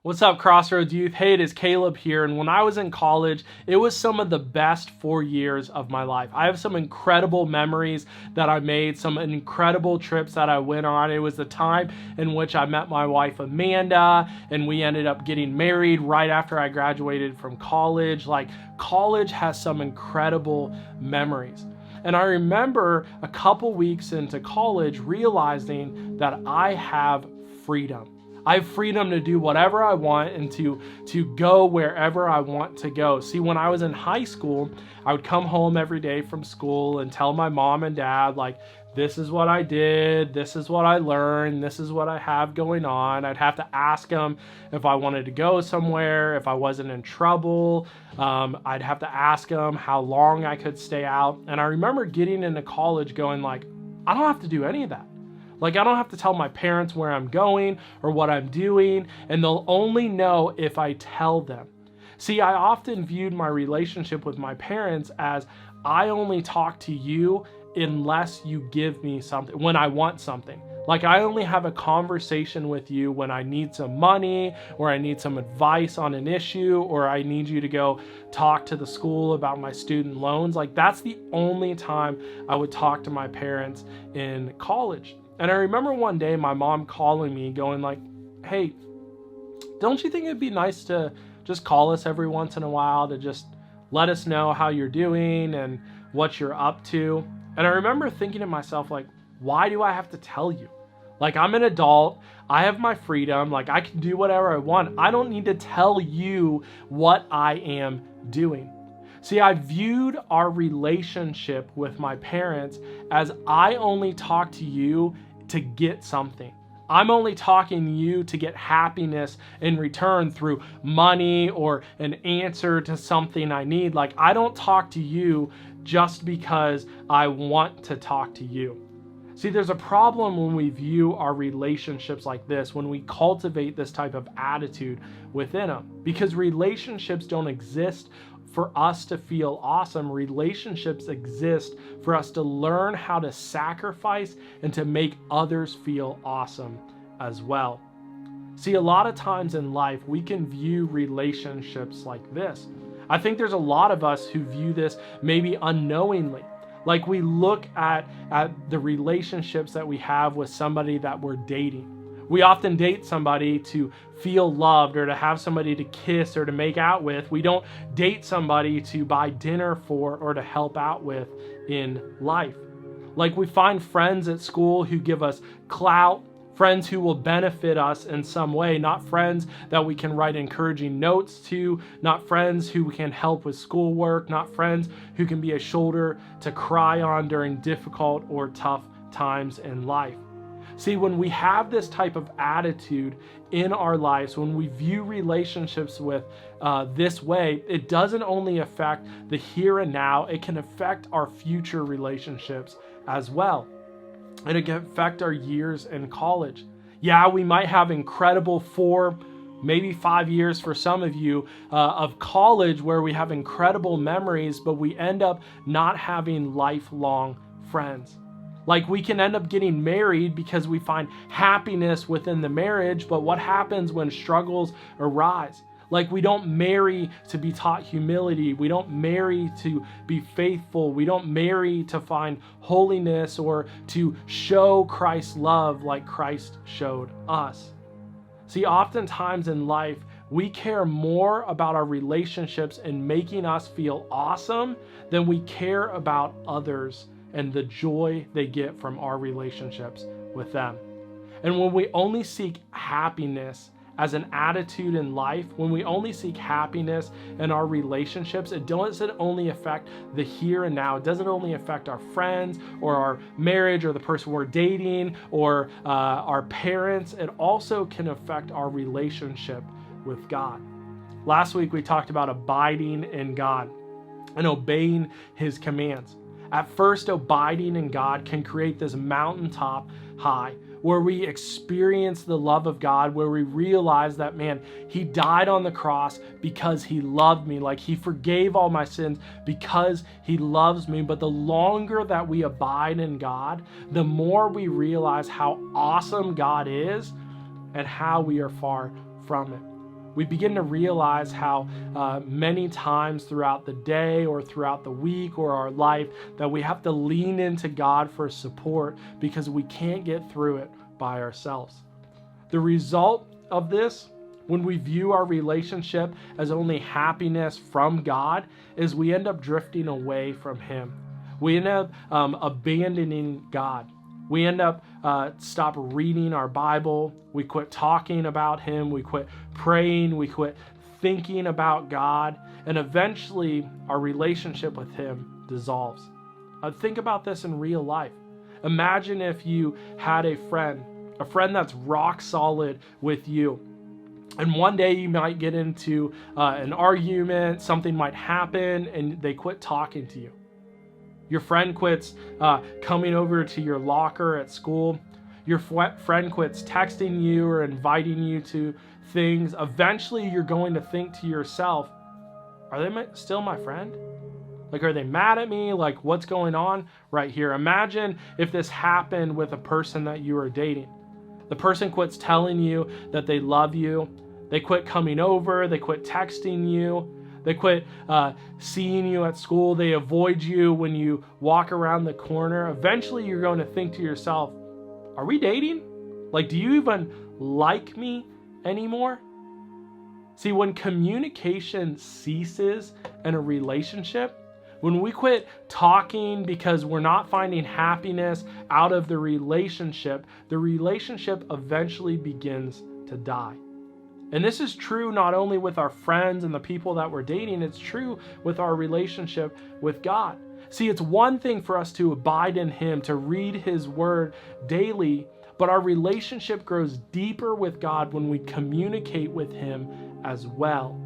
What's up, Crossroads Youth? Hey, it is Caleb here. And when I was in college, it was some of the best 4 years of my life. I have some incredible memories that I made, some incredible trips that I went on. It was the time in which I met my wife, Amanda, and we ended up getting married right after I graduated from college. College has some incredible memories. And I remember a couple weeks into college realizing that I have freedom. I have freedom to do whatever I want and to go wherever I want to go. See, when I was in high school, I would come home every day from school and tell my mom and dad, this is what I did, this is what I learned, this is what I have going on. I'd have to ask them if I wanted to go somewhere, if I wasn't in trouble. I'd have to ask them how long I could stay out. And I remember getting into college going I don't have to do any of that. I don't have to tell my parents where I'm going or what I'm doing, and they'll only know if I tell them. See, I often viewed my relationship with my parents as I only talk to you unless you give me something, when I want something. I only have a conversation with you when I need some money or I need some advice on an issue or I need you to go talk to the school about my student loans. That's the only time I would talk to my parents in college. And I remember one day my mom calling me going hey, don't you think it'd be nice to just call us every once in a while to just let us know how you're doing and what you're up to? And I remember thinking to myself, why do I have to tell you? I'm an adult. I have my freedom. I can do whatever I want. I don't need to tell you what I am doing. See, I viewed our relationship with my parents as I only talk to you to get something. I'm only talking to you to get happiness in return through money or an answer to something I need. I don't talk to you just because I want to talk to you. See, there's a problem when we view our relationships like this, when we cultivate this type of attitude within them, because relationships don't exist for us to feel awesome. Relationships exist for us to learn how to sacrifice and to make others feel awesome as well. See, a lot of times in life, we can view relationships like this. I think there's a lot of us who view this maybe unknowingly. We look at the relationships that we have with somebody that we're dating. We often date somebody to feel loved or to have somebody to kiss or to make out with. We don't date somebody to buy dinner for or to help out with in life. We find friends at school who give us clout, friends who will benefit us in some way, not friends that we can write encouraging notes to, not friends who can help with schoolwork, not friends who can be a shoulder to cry on during difficult or tough times in life. See, when we have this type of attitude in our lives, when we view relationships with this way, it doesn't only affect the here and now, it can affect our future relationships as well. And it can affect our years in college. Yeah, we might have incredible 4, maybe 5 years for some of you of college where we have incredible memories, but we end up not having lifelong friends. We can end up getting married because we find happiness within the marriage, but what happens when struggles arise? We don't marry to be taught humility. We don't marry to be faithful. We don't marry to find holiness or to show Christ's love like Christ showed us. See, oftentimes in life, we care more about our relationships and making us feel awesome than we care about others and the joy they get from our relationships with them. And when we only seek happiness as an attitude in life, when we only seek happiness in our relationships, it doesn't only affect the here and now. It doesn't only affect our friends or our marriage or the person we're dating or our parents. It also can affect our relationship with God. Last week, we talked about abiding in God and obeying His commands. At first, abiding in God can create this mountaintop high where we experience the love of God, where we realize that, man, He died on the cross because He loved me. He forgave all my sins because He loves me. But the longer that we abide in God, the more we realize how awesome God is and how we are far from it. We begin to realize how many times throughout the day or throughout the week or our life that we have to lean into God for support because we can't get through it by ourselves. The result of this, when we view our relationship as only happiness from God, is we end up drifting away from Him. We end up abandoning God. We end up stop reading our Bible. We quit talking about Him. We quit praying. We quit thinking about God. And eventually our relationship with Him dissolves. Think about this in real life. Imagine if you had a friend that's rock solid with you. And one day you might get into an argument, something might happen, and they quit talking to you. Your friend quits coming over to your locker at school. Your friend quits texting you or inviting you to things. Eventually, you're going to think to yourself, are they still my friend? Like, are they mad at me? Like, what's going on right here? Imagine if this happened with a person that you are dating. The person quits telling you that they love you. They quit coming over. They quit texting you. They quit seeing you at school. They avoid you when you walk around the corner. Eventually, you're going to think to yourself, are we dating? Like, do you even like me anymore? See, when communication ceases in a relationship, when we quit talking because we're not finding happiness out of the relationship eventually begins to die. And this is true not only with our friends and the people that we're dating, it's true with our relationship with God. See, it's one thing for us to abide in Him, to read His Word daily, but our relationship grows deeper with God when we communicate with Him as well.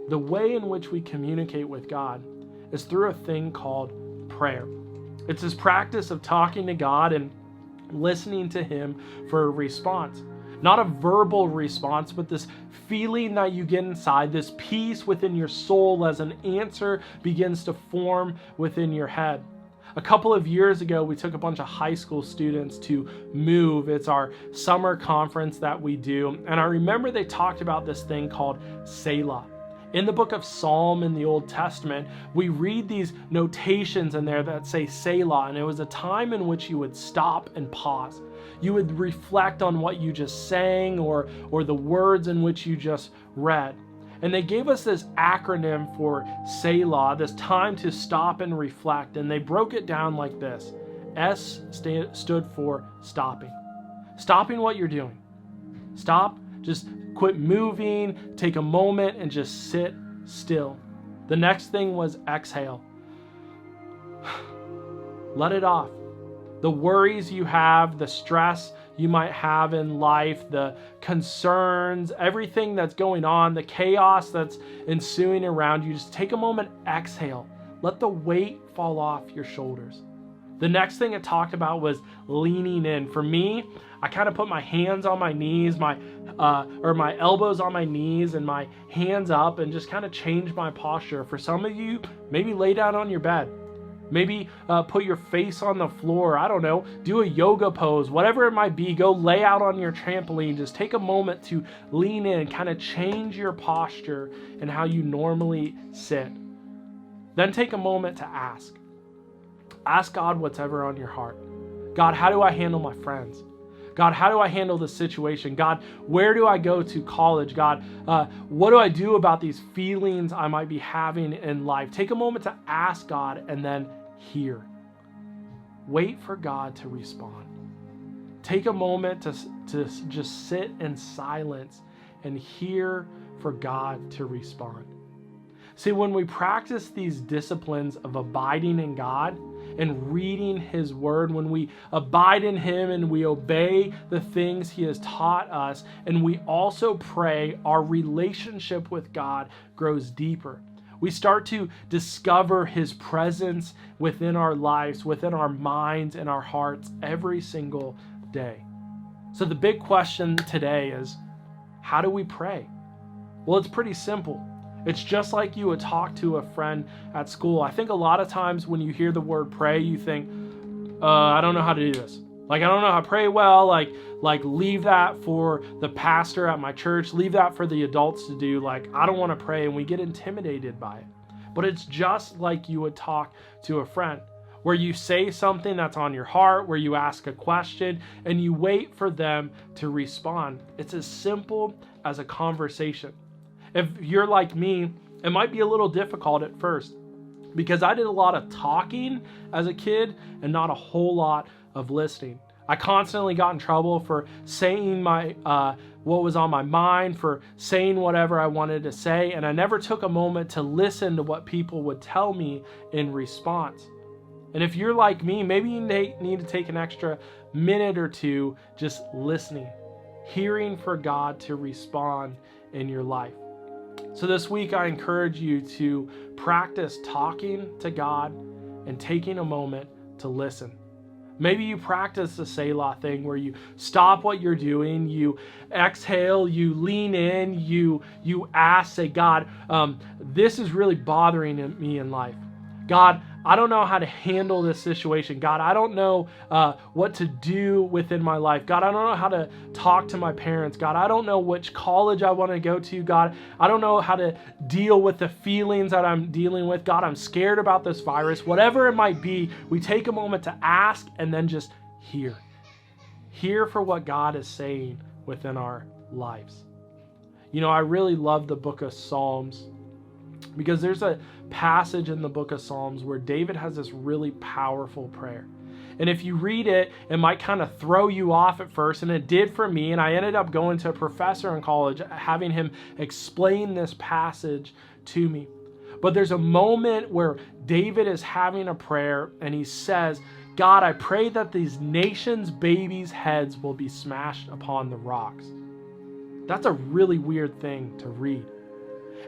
The way in which we communicate with God is through a thing called prayer. It's this practice of talking to God and listening to Him for a response. Not a verbal response, but this feeling that you get inside, this peace within your soul as an answer begins to form within your head. A couple of years ago, we took a bunch of high school students to Move. It's our summer conference that we do. And I remember they talked about this thing called Selah. In the book of Psalm in the Old Testament, we read these notations in there that say Selah, and it was a time in which you would stop and pause. You would reflect on what you just sang or the words in which you just read. And they gave us this acronym for Selah, this time to stop and reflect, and they broke it down like this. S stood for stopping. Stopping what you're doing. Stop, just quit moving, take a moment and just sit still. The next thing was exhale. Let it off. The worries you have, the stress you might have in life, the concerns, everything that's going on, the chaos that's ensuing around you, just take a moment, exhale. Let the weight fall off your shoulders. The next thing it talked about was leaning in. For me, I kind of put my hands on my knees, my elbows on my knees and my hands up and just kind of change my posture. For some of you, maybe lay down on your bed. Maybe put your face on the floor. I don't know. Do a yoga pose. Whatever it might be, go lay out on your trampoline. Just take a moment to lean in, kind of change your posture and how you normally sit. Then take a moment to ask. Ask God what's ever on your heart. God, how do I handle my friends? God, how do I handle this situation? God, where do I go to college? God, what do I do about these feelings I might be having in life? Take a moment to ask God and then hear. Wait for God to respond. Take a moment to just sit in silence and hear for God to respond. See, when we practice these disciplines of abiding in God and reading His Word, when we abide in Him and we obey the things He has taught us, and we also pray, our relationship with God grows deeper. We start to discover His presence within our lives, within our minds and our hearts every single day. So the big question today is, how do we pray? Well, it's pretty simple. It's just like you would talk to a friend at school. I think a lot of times when you hear the word pray, you think, I don't know how to do this. Like, I don't know how to pray well. Like leave that for the pastor at my church. Leave that for the adults to do. Like, I don't want to pray, and we get intimidated by it. But it's just like you would talk to a friend, where you say something that's on your heart, where you ask a question, and you wait for them to respond. It's as simple as a conversation. If you're like me, it might be a little difficult at first, because I did a lot of talking as a kid and not a whole lot of listening. I constantly got in trouble for saying what was on my mind, for saying whatever I wanted to say, and I never took a moment to listen to what people would tell me in response. And if you're like me, maybe you need to take an extra minute or two just listening, hearing for God to respond in your life. So this week, I encourage you to practice talking to God and taking a moment to listen. Maybe you practice the Selah thing, where you stop what you're doing, you exhale, you lean in, you ask, say, God, this is really bothering me in life. God, I don't know how to handle this situation. God, I don't know what to do within my life. God, I don't know how to talk to my parents. God, I don't know which college I want to go to. God, I don't know how to deal with the feelings that I'm dealing with. God, I'm scared about this virus. Whatever it might be, we take a moment to ask and then just hear. Hear for what God is saying within our lives. You know, I really love the book of Psalms, because there's a passage in the book of Psalms where David has this really powerful prayer. And if you read it, it might kind of throw you off at first, and it did for me. And I ended up going to a professor in college, having him explain this passage to me. But there's a moment where David is having a prayer, and he says, God, I pray that these nations' babies' heads will be smashed upon the rocks. That's a really weird thing to read.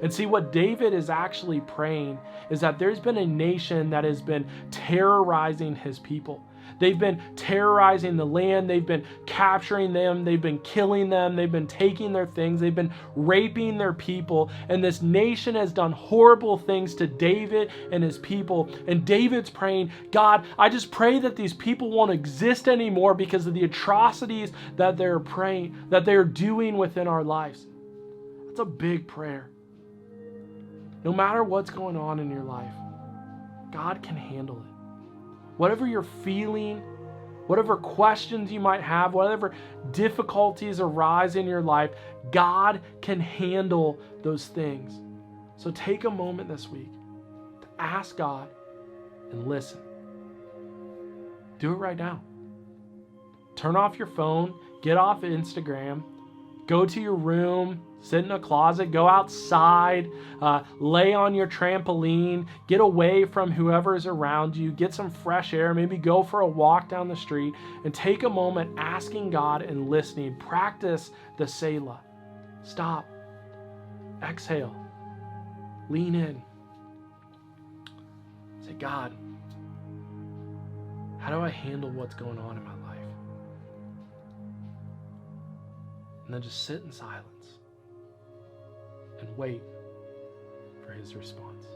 And see, what David is actually praying is that there's been a nation that has been terrorizing his people. They've been terrorizing the land. They've been capturing them. They've been killing them. They've been taking their things. They've been raping their people. And this nation has done horrible things to David and his people. And David's praying, God, I just pray that these people won't exist anymore because of the atrocities that they're doing within our lives. That's a big prayer. No matter what's going on in your life, God can handle it. Whatever you're feeling, whatever questions you might have, whatever difficulties arise in your life, God can handle those things. So take a moment this week to ask God and listen. Do it right now. Turn off your phone, get off Instagram, go to your room, sit in a closet, go outside, lay on your trampoline, get away from whoever is around you, get some fresh air, maybe go for a walk down the street, and take a moment asking God and listening. Practice the Selah. Stop. Exhale. Lean in. Say, God, how do I handle what's going on in my life? And then just sit in silence and wait for his response.